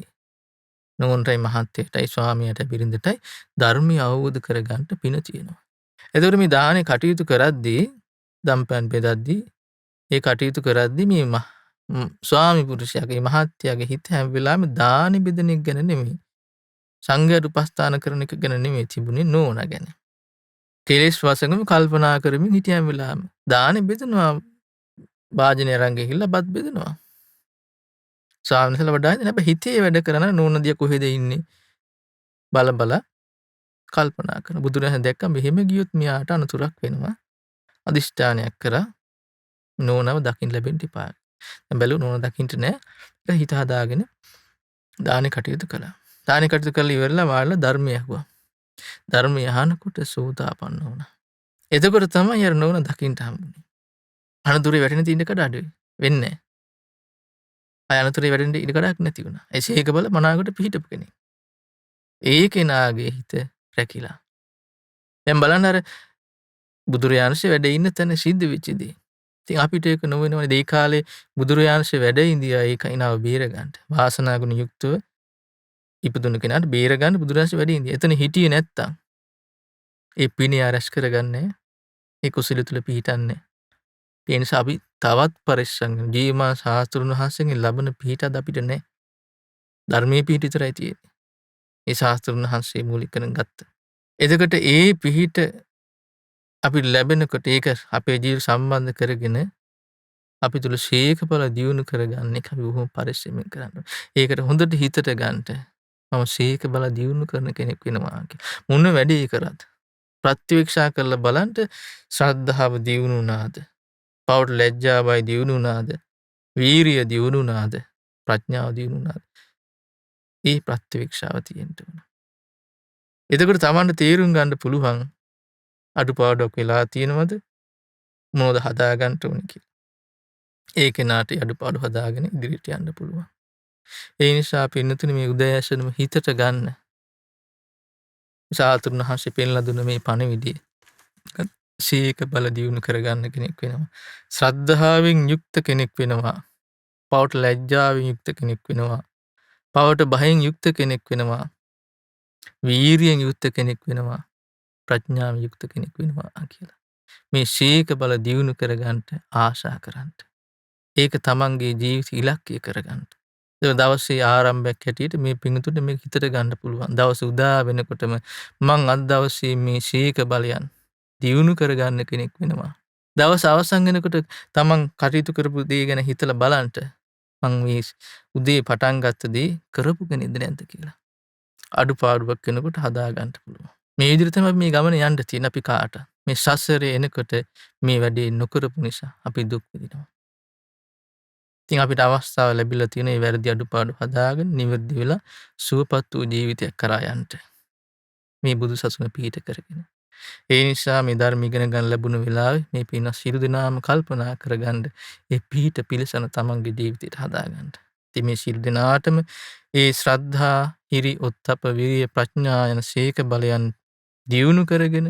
Speaker 3: නෝන්ටයි මහත්තයටයි ස්වාමියාටයි බිරිඳටයි ධර්මය අවබෝධ කරගන්න පින තියෙනවා. එතකොට මේ දානේ කටයුතු කරද්දී දම්පැන් බෙදද්දී ඒ කටයුතු කරද්දී මේ ස්වාමි පුරුෂයාගේ මහත්තයාගේ හිත හැම වෙලාවෙම දානි බෙදෙන එක ගැන නෙමෙයි. සංඝයාට උපස්ථාන කරන එක ගැන නෙමෙයි තිබුණේ නෝනා ගැන. කෙලෙස් වසඟම කල්පනා කරමින් හිටිය හැම වෙලාවෙම දානි බෙදනවා වාජනේ අරන් ගිහිල්ලා බත් බෙදනවා. ස්වාමීන්වහන්සේලා වඩා ඉන්නේ හැබැයි හිතේ වැඩ කරන නෝනදිය කොහෙද ඉන්නේ බල බල කල්පනා කරන බුදුරජාණන් දැක්කම මෙහෙම ගියොත් මෙයාට අනතුරක් වෙනවා. අදිෂ්ඨානයක් කරා නෝනව දකින්න ලැබෙන්න ඉපා. දැන් බැලුව නෝන දකින්න නෑ. ඒක හිත හදාගෙන දානේ කටයුතු කළා. දානේ කටයුතු කරලා ඉවරලා වාඩිලා ධර්මය අහුවා. ධර්මය අහනකොට සෝතාපන්න වුණා. එතකොට තමයි අර නෝන දකින්න හම්බුනේ. අනතුරේ වැටෙන තින්න කඩ අඩුයි. වෙන්නේ නෑ. අනතුරේ වැටෙන්න ඉඩ කඩක් නැති වුණා. ඒ සීක බල මනාවකට පිහිටපු කෙනෙක්. ඒ කෙනාගේ හිත රැකිලා. දැන් බලන්න අර බුදුරජාණන්සේ වැඩ ඉන්න තැන සිද්ධ වෙච්ච දේ. ඉතින් අපිට ඒක නොවෙනවනේ. ඒ කාලේ බුදුරජාණන්සේ වැඩ ඉඳියා ඒ කයිනාව බේර ගන්න. වාසනා ගුණ යුක්තව ඉපදුණු කෙනාට බේර ගන්න බුදුරජාණන්සේ වැඩ ඉඳියා. එතන හිටියේ නැත්තම් ඒ පිනේ ආරස් කරගන්නේ. ඒ කුසල තුල පිහිටන්නේ. ඒ නිසා අපි තවත් පරිස්සම් වෙන ජීවමාන ශාස්ත්‍රුන් වහන්සේගෙන් ලබන පිහිටද අපිට නැහැ. ධර්මයේ පිහිට විතරයි තියෙන්නේ. ඒ ශාස්ත්‍රුන් වහන්සේ මූලික කරගෙන ගත්ත. එතකොට ඒ පිහිට අපි ලැබෙනකොට ඒක අපේ ජීවිත සම්බන්ධ කරගෙන අපි තුල ශීඝ්‍රඵල දියුණු කරගන්න එක අපි බොහොම පරිස්සමෙන් කරන්න ඕනේ. ඒකට හොඳට හිතට ගන්නට මම ශීඝ්‍රඵල දියුණු කරන කෙනෙක් වෙනවා මොන වැඩේ කරත් ප්‍රතිවික්ෂා කරලා බලන්න ශ්‍රද්ධාව දියුණු වුණාද? පවට ලැජ්ජාවයි දියුණු වුණාද? වීරිය දියුණු වුණාද? ප්‍රඥාව දියුණු වුණාද? ඒ ප්‍රතිවික්ෂාව තියෙන්න ඕන. එතකොට තමන්ට තේරුම් ගන්න පුළුවන් අඩුපාඩුවක් වෙලා තියෙනවද? මොනවද හදා ගන්න ඕනේ කියලා. ඒ කෙනාට අඩුපාඩු හදාගෙන ඉදිරියට යන්න පුළුවන්. ඒ නිසා පින්නතුනි මේ උදෑසනම හිතට ගන්න. සාතුරුන් හස්සේ පෙන්ලා දුන්න මේ පණිවිඩය. සීක බල දියුණු කරගන්න කෙනෙක් වෙනවා. ශ්‍රද්ධාවෙන් යුක්ත කෙනෙක් වෙනවා. පවට ලැජ්ජාවෙන් යුක්ත කෙනෙක් වෙනවා. පවට භයෙන් යුක්ත කෙනෙක් වෙනවා. වීරියෙන් යුක්ත කෙනෙක් වෙනවා. ප්‍රඥාවෙන් යුක්ත කෙනෙක් වෙනවා කියලා. මේ සීක බල දියුණු කරගන්න ආශා කරන්න. ඒක තමන්ගේ ජීවිත ඉලක්කය කරගන්න. දවසේ ආරම්භයක් හැටියට මේ පිංතුට මේ හිතට ගන්න පුළුවන්. දවස උදා වෙනකොටම මං අද දවසේ මේ ශීක බලයන් දියුණු කරගන්න කෙනෙක් වෙනවා. දවස අවසන් වෙනකොට තමන් කටයුතු කරපු දේ ගැන හිතලා බලන්ට මං මේ උදේ පටන් ගත්ත දේ කරපු කෙනෙක්ද නැද්ද කියලා. අඩුපාඩුවක් වෙනකොට හදා ගන්න පුළුවන්. මේ විදිහට තමයි මේ ගමන යන්න තියෙන අපි කාට. මේ සසරේ එනකොට මේ වැඩේ නොකරපු නිසා අපි දුක් විඳිනවා. ඉතින් අපිට අවස්ථාව ලැබිලා තියෙන මේ වැරදි අඩුපාඩු හදාගෙන නිවැරදි වෙලා සුවපත් වූ ජීවිතයක් කරා යන්න. මේ බුදු සසුන පිහිට කරගෙන. ඒ නිසා මේ ධර්ම ඉගෙන ගන්න ලැබුණ වෙලාවේ මේ පින සියලු දෙනාම කල්පනා කරගන්න ඒ පිහිට පිළිසන තමන්ගේ ජීවිතයට හදාගන්න. ඉතින් මේ සියලු දෙනාටම ඒ ශ්‍රද්ධා, හිරි, ඔත්තප්ප, විරිය, ප්‍රඥා යන සීක බලයන් දියුණු කරගෙන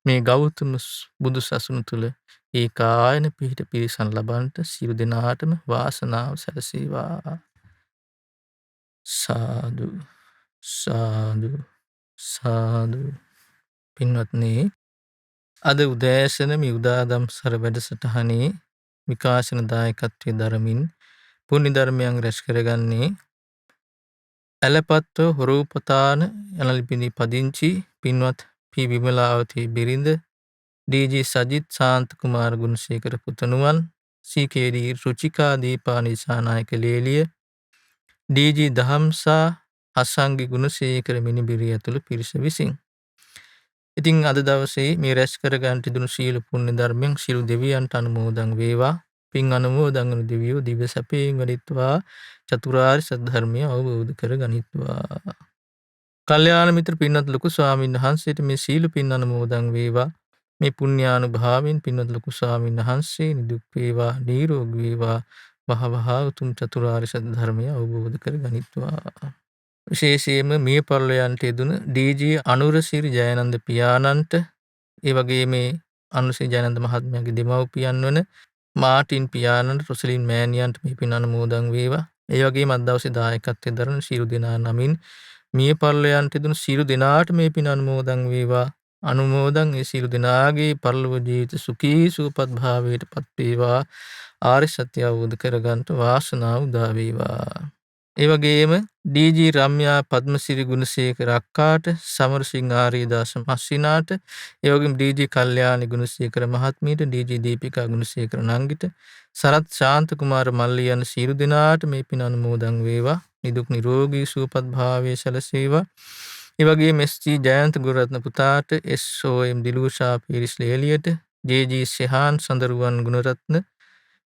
Speaker 3: මේ ගෞතම බුදු සසුන තුළ ඒකායන පිහිට පිළිසන ලබන්නට සියලු දෙනාටම වාසනාව සැලසේවා. සාදු සාදු සාදු. පින්වත්නි, අද උදෑසන මේ උදාදම් සර වැඩසටහනේ විකාශන දායකත්වයේ දරමින් පුණ්‍ය ධර්මයන් රැස් කරගන්නේ ඇලපත්ව හොරෝපතාන යන ලිපිණි පදිංචි පින්වත් පී විමලාවතී බිරිඳ, ඩී.ජී. සජිත් ශාන්ත කුමාර ගුණසේකර පුතණුවන්, සී.කේ.ඩී. රුචිකා දීපා නිසානායක ලේලිය, ඩී.ජී. දහම්සා අසංගි ගුණසේකර මිනිබිරිය ඇතුළු පිරිස විසින්. ඉතින් අද දවසේ මේ රැස් කරගන්නට දුණු සීල පුණ්‍ය ධර්මයන් සියලු දෙවියන්ට අනුමෝදන් වේවා. පින් අනුමෝදන් වන දෙවියෝ දිව්‍ය සැපයෙන් වැඩිත්වා චතුරාර්ය සත්‍ය ධර්මය අවබෝධ කර ගනිත්වා. කල්යාණ මිත්‍ර පින්වත් ලොකු ස්වාමීන් වහන්සේට මේ සීල පින් අනුමෝදන් වේවා. මේ පුණ්‍යානුභාවයෙන් පින්වත් ලොකු ස්වාමීන් වහන්සේ නිදුක් වේවා, නිරෝගී වේවා, වහවහ උතුම් චතුරාර්ය සත්‍ය ධර්මය අවබෝධ කර ගනිත්වා. විශේෂයෙන්ම මිය පරලොයන්ට යෙදුන ඩී.ජී. අනුරසිරි ජයනන්ද පියාණන්ට, ඒ වගේ මේ අනුරසිරි ජයනන්ද මහත්මයාගේ දෙමව්පියන් වන මාටින් පියාණන්ට, රොසලින් මෑණියන්ට මේ පින් අනුමෝදන් වේවා. ඒ වගේම අද දවසේ දායකත්වයෙන් දරන සියලු දෙනා නමින් මිය පරලොයන්ට යෙදුන සියලු දෙනාට මේ පින් අනුමෝදන් වේවා. අනුමෝදන් ඒ සියලු දෙනාගේ පරලොව ජීවිත සුඛී සුවපත් භාවයට පත් වේවා. ආර්ය සත්‍ය අවබෝධ කරගන්නට වාසනාව උදා වේවා. ඒ වගේම ඩී.ජී. රම්‍යා පද්මසිරි ගුණසේකර අක්කාට, සමරසිංහ ආරියදාස මස්සිනාට, ඒ වගේම ඩී.ජී. කල්යාණි ගුණසේකර මහත්මියට, ඩී.ජී. දීපිකා ගුණසේකර නංගිට, සරත් ශාන්ත කුමාර මල්ලි යන සියලු දෙනාට මේ පින් අනුමෝදන් වේවා. නිදුක් නිරෝගී සුවපත් භාවයේ සැලසේවා. ඒ වගේම එස්.ජී. ජයන්ත ගුණරත්න පුතාට, එස්.ඕ.එම්. දිලූෂා පීරිස් ලේලියට, ජේ.ජී. සෙහාන් සඳරුවන් ගුණරත්න,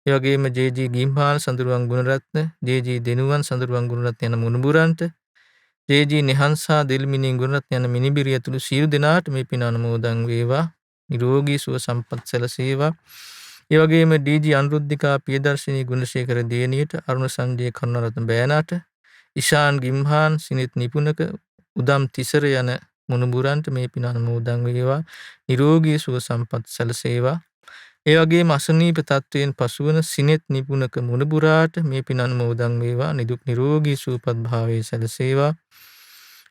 Speaker 3: ඒ වගේම ජේ.ජී. ගිම්හාල් සඳරුවන් ගුණරත්න, ජේ.ජී. දෙනුවන් සඳරුවන් ගුණරත්න යන මුණුබුරන්ට, ජේ.ජී. නිහංසා දිල්මිනී ගුණරත්න යන මිනිබිරිය ඇතුළු සියලු දෙනාට මේ පින් අනුමෝදන් වේවා. නිරෝගී සුව සම්පත් සැලසේවා. ඒ වගේම ඩී.ජී. අනුරුද්ධිකා පියදර්ශිනී ගුණසේකර දියණියට, අරුණ සංජය කරුණාරත්න බෑනාට, ඉෂාන් ගිම්හාන් සිනිත් නිපුණක, උදම් තිසර යන මුණුබුරන්ට මේ පින් අනුමෝදන් වේවා. නිරෝගී සුව සම්පත් සැලසේවා. ඒ වගේම අසනීප තත්වයෙන් පසුවන සිනෙත් නිපුණක මුණුබුරාට මේ පින් අනුමෝදන් වේවා. නිදුක් නිරෝගී සුවපත් භාවයේ සැලසේවා.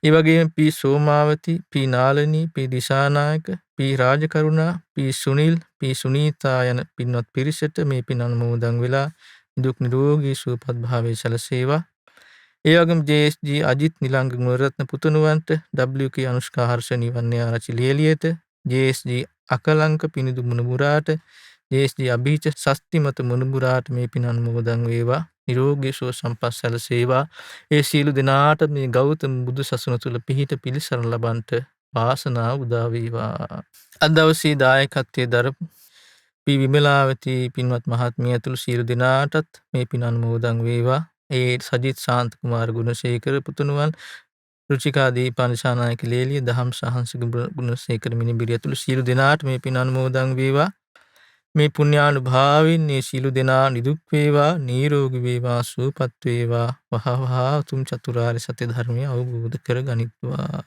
Speaker 3: ඒ වගේම P Somawathi, P Nalani, P Dissanayake, P Rajakaruna, P Sunil, P Sunitha යන පින්වත් පිරිසට මේ පින් අනුමෝදන් වෙලා නිදුක් නිරෝගී සුවපත් භාවයේ සැලසේවා. ඒ වගේම ජේ.එස්.ජී. අජිත් නිලංග ගුණරත්න පුතණුවන්ට, ඩබ්ලිව්.කේ. අනුෂ්කා හර්ෂණී වන්‍යාරච්චි ලියලියට, ජේ.එස්.ජී. අකලංක පිනිදු මුණුබුරාට, ජේ.එස්.ජී. අභීච සස්තිමත මුණුබුරාට මේ පින් අනුමෝදන් වේවා. නිරෝගී සුව සම්පත් සැලසේවා. ඒ සියලු දෙනාට මේ ගෞතම බුදු සසුන තුළ පිහිට පිළිසරණ ලබන්නට වාසනාව උදා වේවා. අද දවසේ දායකත්වයේ දරපු පී විමලාවතී පින්වත් මහත්මිය ඇතුළු සියලු දෙනාටත් මේ පින් අනුමෝදන් වේවා. ඒ සජිත් ශාන්ත කුමාර ගුණසේකර පුතණුවන්, රුචිකා දීපා නිසානායක ලේලිය, දහම් සහන්සික ගුණසේකර මිනිබිරිය ඇතුළු සියලු දෙනාට මේ පින් අනුමෝදන් වේවා. මේ පුණ්‍යානුභාවයෙන් මේ සියලු දෙනා නිදුක් වේවා, නිරෝගී වේවා, සුවපත් වේවා, වහවහ උතුම් චතුරාර්ය සත්‍ය ධර්මය අවබෝධ කර ගනිත්වා.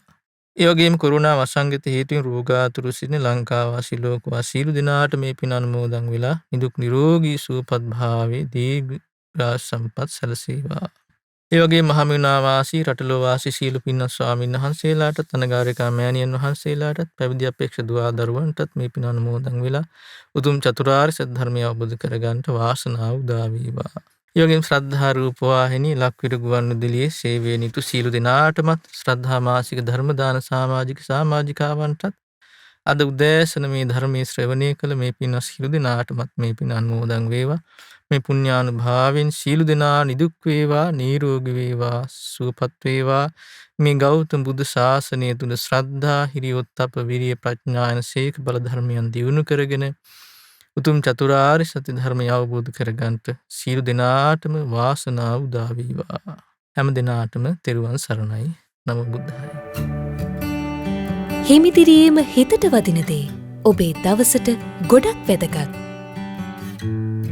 Speaker 3: ඒ වගේම කොරෝනා වසංගත හේතුවෙන් රෝගාතුර සිටින ලංකාවාසී ලෝකවාසී සියලු දෙනාට මේ පින් අනුමෝදන් වෙලා නිදුක් නිරෝගී සුවපත් භාවයේ දීර්ඝායු සම්පත් සැලසේවා. ඒ වගේම මහමෙවුනා වාසී රටලෝ වාසී සියලු පින්වත් ස්වාමීන් වහන්සේලාටත්, අනගාരികා මෑණියන් වහන්සේලාටත්, පැවිදි අපේක්ෂ දුවා දරුවන්ටත් මේ පින් අනුමෝදන් වෙලා උතුම් චතුරාර්ය සත්‍ය ධර්මය අවබෝධ කරගන්නට වාසනාව උදා වේවා. ඒ වගේම ශ්‍රද්ධා රූපවාහිනී ලක්විට ගුවන්විදුලියේ සේවයේ නිතු සීලු දෙනාටමත් ශ්‍රද්ධා මාසික ධර්ම දාන සමාජිකාවන්ටත් අද උදෑසන මේ ධර්මයේ ශ්‍රවණය කළ මේ පින්වත් සියලු දෙනාටමත් මේ පින් අනුමෝදන් වේවා. මේ පුණ්‍යානුභාවයෙන් සියලු දෙනා නිදුක් වේවා, නිරෝගී වේවා, සුවපත් වේවා. මේ ගෞතම බුදු ශාසනය තුල ශ්‍රද්ධා, හිරියොත්ප්ප, විරිය, ප්‍රඥා යන සීක බල ධර්මයන් දියුණු කරගෙන උතුම් චතුරාර්ය සත්‍ය ධර්මය අවබෝධ කරගන්නට සියලු දෙනාටම වාසනාව උදා වේවා. හැම දෙනාටම තෙරුවන් සරණයි. නමෝ බුද්ධාය.
Speaker 1: හිමිදිරියේම හිතට වදින දේ ඔබේ දවසට ගොඩක් වැදගත්.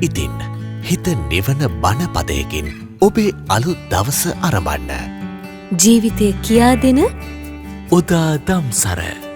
Speaker 2: ඉතින් හිත නිවන බණ පදයකින් ඔබේ අලුත් දවස අරඹන්න.
Speaker 1: ජීවිතය කියා දෙන
Speaker 2: උදා දම්සර